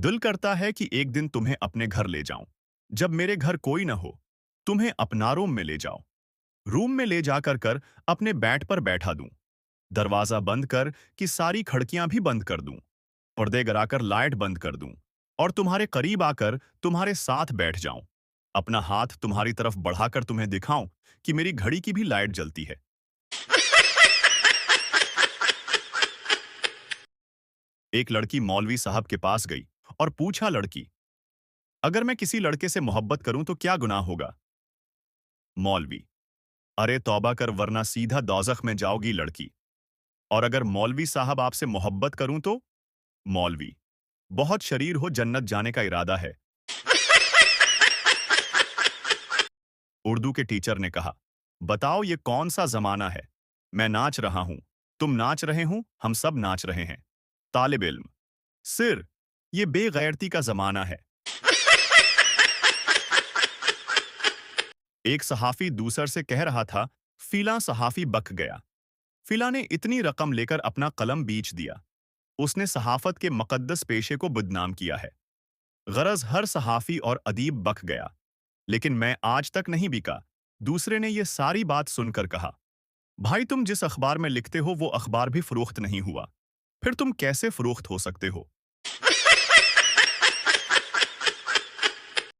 दिल करता है कि एक दिन तुम्हें अपने घर ले जाऊं। जब मेरे घर कोई न हो, तुम्हें अपना रूम में ले जाओ। रूम में ले जाकर कर अपने बेड पर बैठा दूं। दरवाजा बंद कर कि सारी खिड़कियां भी बंद कर दूं। पर्दे गिराकर लाइट बंद कर दूं। और तुम्हारे करीब आकर तुम्हारे साथ बैठ जाऊं। अपना हाथ तुम्हारी तरफ बढ़ाकर तुम्हें दिखाऊं कि मेरी घड़ी की भी लाइट जलती है। एक लड़की मौलवी साहब के पास गई और पूछा, लड़की, अगर मैं किसी लड़के से मोहब्बत करूं तो क्या गुनाह होगा? मौलवी, अरे तौबा कर वरना सीधा दोज़ख में जाओगी लड़की। और अगर मौलवी साहब आपसे मोहब्बत करूं तो? मौलवी, बहुत शरीर हो, जन्नत जाने का इरादा है। उर्दू के टीचर ने कहा, बताओ ये कौन सा जमाना है? मैं नाच रहा हूं, तुम नाच रहे हो, हम सब नाच रहे हैं। तालिब इल्म, सिर, ये बेगैरती का जमाना है। एक सहाफी दूसर से कह रहा था, फिला सहाफी बक गया। फिला ने इतनी रकम लेकर अपना कलम बेच दिया। उसने सहाफत के मुकद्दस पेशे को बदनाम किया है। गरज हर सहाफी और अदीब बक गया, लेकिन मैं आज तक नहीं बिका। दूसरे ने यह सारी बात सुनकर कहा, भाई तुम जिस अखबार में लिखते हो वो अखबार भी फरोख्त नहीं हुआ, फिर तुम कैसे फरोख्त हो सकते हो?